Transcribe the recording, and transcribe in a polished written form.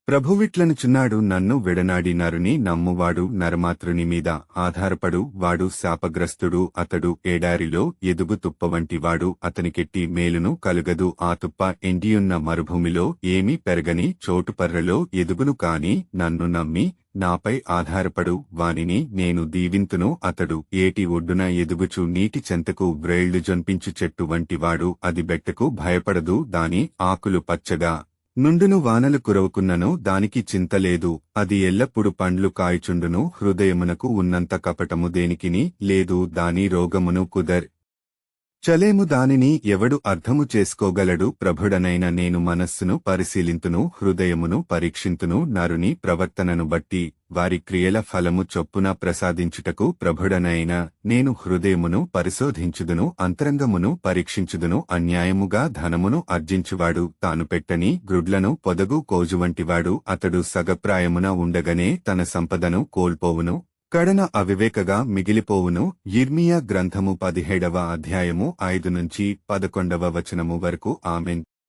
ప్రభువిట్లనుచున్నాడు నన్ను విడనాడి నరుని నమ్మువాడు నరమాతృని మీద ఆధారపడు వాడు శాపగ్రస్తుడు అతడు ఏడారిలో ఎదుగు తుప్పవంటివాడు అతనికెట్టి మేలును కలుగదు ఆ తుప్ప ఎండియున్న మరుభూమిలో ఏమీ పెరగని చోటుపర్రలో ఎదుగును కాని నన్ను నమ్మి నాపై ఆధారపడు వానిని నేను దీవింతును అతడు ఏటి ఒడ్డున ఎదుగుచు నీటి చెంతకు వ్రేళ్లు జొన్పించు చెట్టు వంటివాడు అది బెట్టకు భయపడదు దాని ఆకులు పచ్చగా నుండును వానలు కురవకున్నను దానికి చింతలేదు అది ఎల్లప్పుడు పండ్లు కాయచుండును హృదయమునకు ఉన్నంత కపటము దేనికిని లేదు దాని రోగమును చలేము దానిని ఎవడు అర్థము చేసుకోగలడు ప్రభుడనైన నేను మనస్సును పరిశీలింతును హృదయమును పరీక్షింతును నరుని ప్రవర్తనను బట్టి వారి క్రియల ఫలము చొప్పున ప్రసాదించుటకు ప్రభుడనైన నేను హృదయమును పరిశోధించుదును అంతరంగమును పరీక్షించుదును అన్యాయముగా ధనమును అర్జించువాడు తాను పెట్టని గ్రుడ్లను పొదగు కోజువంటివాడు అతడు సగప్రాయమున ఉండగనే తన సంపదను కోల్పోవును కడన అవివేకగా మిగిలిపోవును యిర్మీయా గ్రంథము 17వ అధ్యాయము 5 నుంచి 11వ వచనము వరకు ఆమెన్.